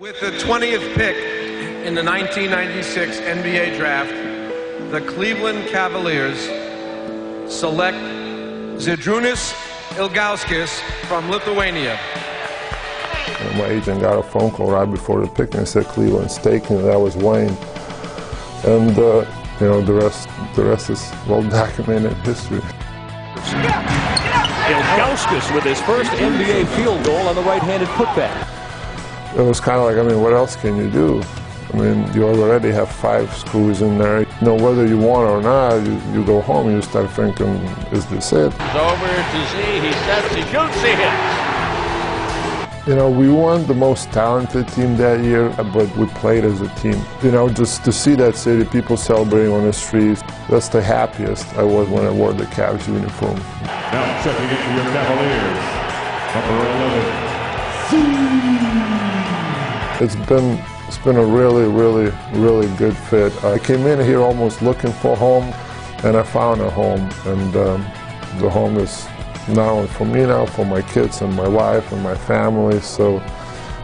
With the 20th pick in the 1996 NBA draft, the Cleveland Cavaliers select Zydrunas Ilgauskas from Lithuania. My agent got a phone call right before the pick and said Cleveland's taking it. That was Wayne. And the rest is well documented history. Ilgauskas with his first NBA field goal on the right-handed putback. It was kind of like, what else can you do? You already have 5 screws in there. Whether you want or not, you go home and you start thinking, is this it? It's over to Z, he sets, he shoots, he hits. We weren't the most talented team that year, but we played as a team. Just to see that city, people celebrating on the streets, that's the happiest I was when I wore the Cavs uniform. Now checking into your Cavaliers, number 11, It's been a really good fit. I came in here almost looking for a home, and I found a home. And the home is not only for me now, for my kids and my wife and my family. So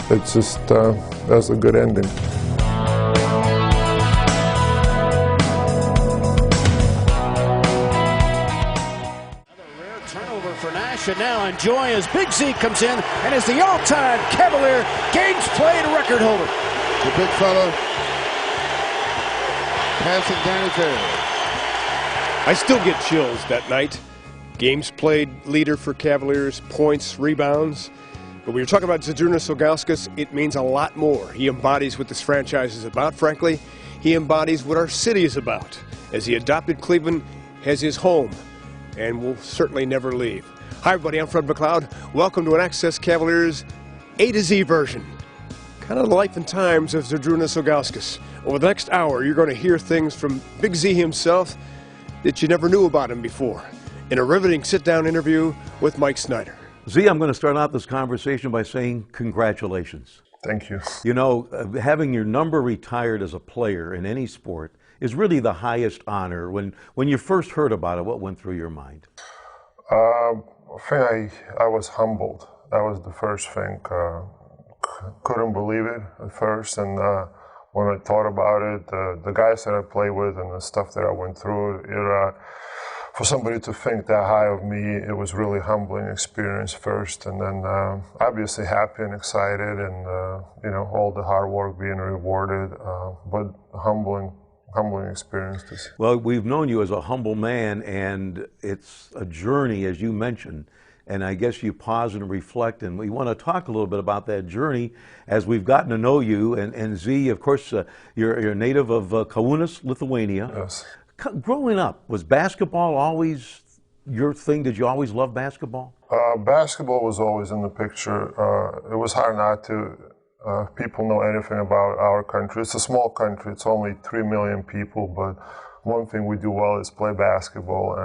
it's just that's a good ending. And now enjoy as Big Z comes in and is the all-time Cavalier games played record holder. The big fella passing down his head. I still get chills that night. Games played leader for Cavaliers, points, rebounds. But when you're talking about Zydrunas Ilgauskas, it means a lot more. He embodies what this franchise is about, frankly. He embodies what our city is about, as he adopted Cleveland as his home and will certainly never leave. Hi everybody, I'm Fred McLeod. Welcome to an Access Cavaliers A to Z version. Kind of the life and times of Zydrunas Ilgauskas. Over the next hour, you're going to hear things from Big Z himself that you never knew about him before, in a riveting sit-down interview with Mike Snyder. Z, I'm going to start out this conversation by saying congratulations. Thank you. Having your number retired as a player in any sport is really the highest honor. When you first heard about it, what went through your mind? I was humbled. That was the first thing. Couldn't believe it at first, and when I thought about it, the guys that I played with and the stuff that I went through, for somebody to think that high of me, it was really humbling experience first, and then obviously happy and excited, and all the hard work being rewarded, but humbling experiences. Well, we've known you as a humble man, and it's a journey, as you mentioned, and I guess you pause and reflect, and we want to talk a little bit about that journey as we've gotten to know you. And Z, of course, you're a native of Kaunas, Lithuania. Yes. Growing up, was basketball always your thing? Did you always love basketball? Basketball was always in the picture. It was hard not to. People know anything about our country. It's a small country. It's only 3 million people, but one thing we do well is play basketball.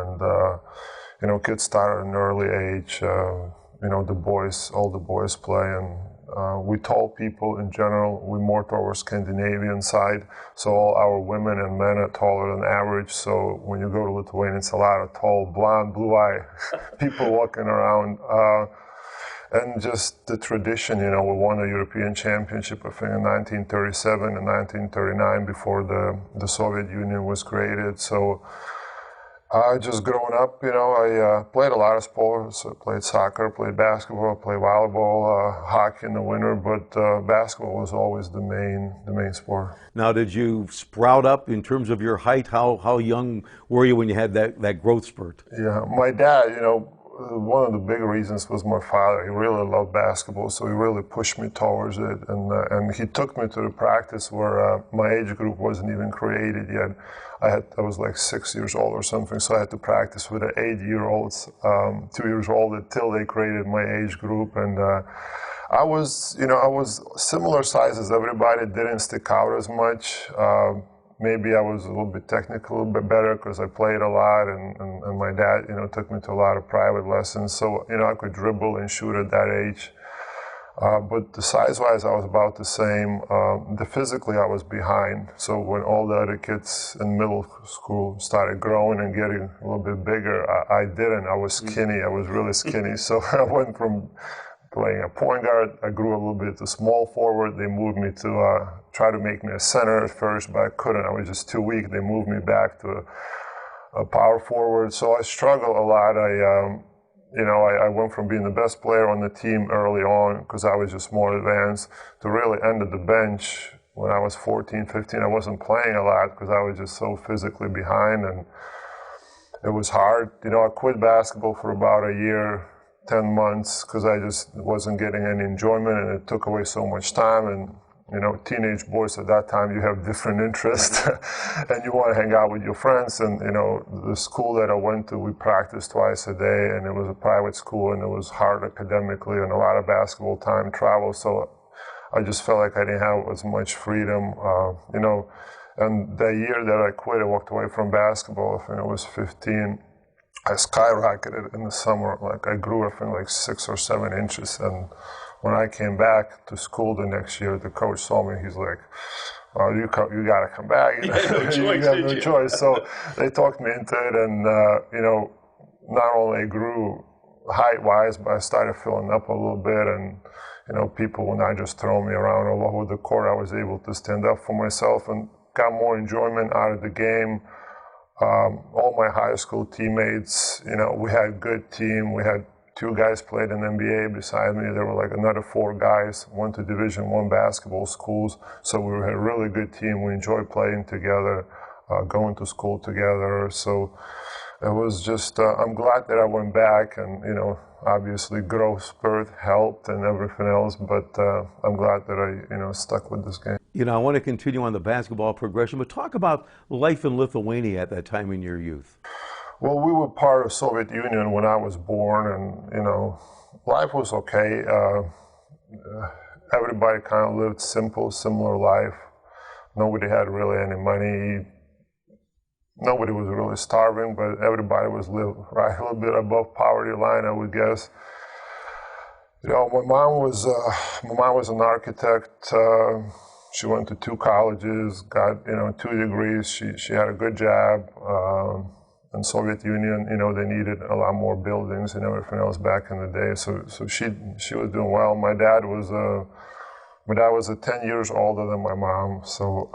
And kids start at an early age. All the boys play, and we tall people in general. We're more towards Scandinavian side, so all our women and men are taller than average. So when you go to Lithuania, it's a lot of tall, blonde, blue-eyed people walking around. And just the tradition, we won a European Championship, I think, in 1937 and 1939 before the Soviet Union was created. So just growing up, I played a lot of sports. I played soccer, played basketball, played volleyball, hockey in the winter, but basketball was always the main sport. Now, did you sprout up in terms of your height? How young were you when you had that growth spurt? Yeah, my dad, one of the big reasons was my father. He really loved basketball, so he really pushed me towards it. And he took me to the practice where my age group wasn't even created yet. I was like 6 years old or something, so I had to practice with the 8-year-olds, 2 years old until they created my age group. And I was similar size as everybody. Didn't stick out as much. Maybe I was a little bit technical, a little bit better because I played a lot, and my dad, took me to a lot of private lessons. So, I could dribble and shoot at that age. But the size-wise, I was about the same. Physically, I was behind. So when all the other kids in middle school started growing and getting a little bit bigger, I didn't. I was skinny. I was really skinny. So I went from playing a point guard. I grew a little bit to small forward. They moved me to try to make me a center at first, but I couldn't. I was just too weak. They moved me back to a power forward. So I struggled a lot. I went from being the best player on the team early on because I was just more advanced to really end at the bench when I was 14, 15. I wasn't playing a lot because I was just so physically behind, and it was hard. I quit basketball for about a year, 10 months because I just wasn't getting any enjoyment, and it took away so much time. And teenage boys at that time, you have different interests and you want to hang out with your friends. And, the school that I went to, we practiced twice a day, and it was a private school, and it was hard academically and a lot of basketball time, travel. So I just felt like I didn't have as much freedom, And the year that I quit, I walked away from basketball. I think I was 15. I skyrocketed in the summer. Like I grew, I think, like 6 or 7 inches. And when I came back to school the next year, the coach saw me. He's like, "Oh, you got to come back. You have no choice." So they talked me into it, and not only grew height-wise, but I started filling up a little bit, and people would not just throw me around all over the court. I was able to stand up for myself and got more enjoyment out of the game. All my high school teammates, we had a good team. We had 2 guys played in the NBA beside me. There were like another 4 guys, went to Division I basketball schools. So we had a really good team. We enjoyed playing together, going to school together. So it was just, I'm glad that I went back, and, obviously growth spurt helped and everything else, but I'm glad that I, stuck with this game. I want to continue on the basketball progression, but talk about life in Lithuania at that time in your youth. Well, we were part of Soviet Union when I was born, and, life was okay. Everybody kind of lived simple, similar life. Nobody had really any money. Nobody was really starving, but everybody was right a little bit above poverty line, I would guess. My mom was an architect. She went to 2 colleges, got 2 degrees. She had a good job. In Soviet Union, they needed a lot more buildings and everything else back in the day. So she was doing well. My dad was 10 years older than my mom. So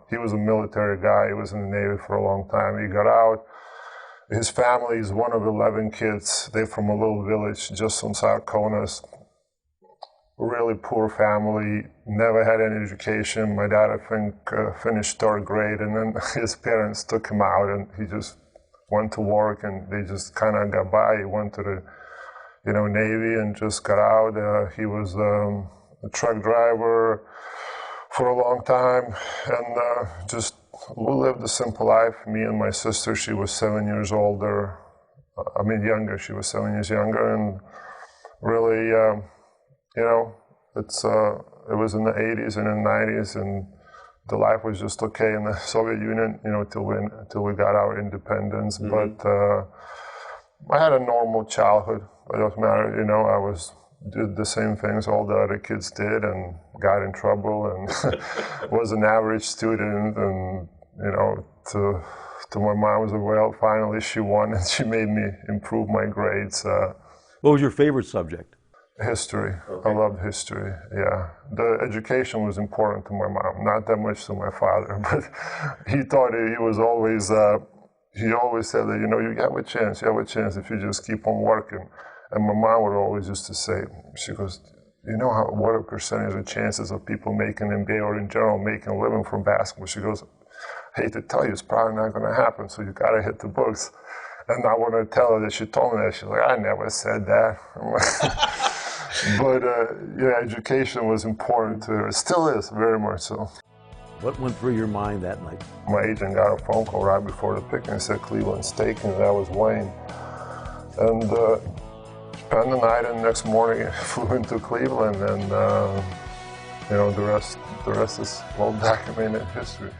he was a military guy. He was in the Navy for a long time. He got out. His family is one of 11 kids. They're from a little village just outside Kaunas. Really poor family, never had any education. My dad, I think, finished 3rd grade, and then his parents took him out, and he just went to work, and they just kind of got by. He went to the, Navy and just got out. He was a truck driver for a long time, and just we lived a simple life. Me and my sister, she was 7 years older. Younger. She was 7 years younger, and really, it was in the 80s and in the 90s, and the life was just okay in the Soviet Union, till we got our independence. Mm-hmm. But I had a normal childhood. It doesn't matter, I did the same things all the other kids did, and got in trouble, and was an average student, and to my mom was well, finally she won, and she made me improve my grades. What was your favorite subject? History. Okay. I loved history, yeah. The education was important to my mom, not that much to my father, but he thought he was always, he always said that, you have a chance if you just keep on working. And my mom would always used to say, she goes, what a percentage of chances of people making NBA or in general making a living from basketball? She goes, I hate to tell you, it's probably not going to happen, so you got to hit the books. And I want to tell her that she told me that. She's like, I never said that. But education was important to her. It still is, very much so. What went through your mind that night? My agent got a phone call right before the pick, and said Cleveland's taken, and that was Wayne. And spent the night, and the next morning flew into Cleveland, and the rest is well documented history.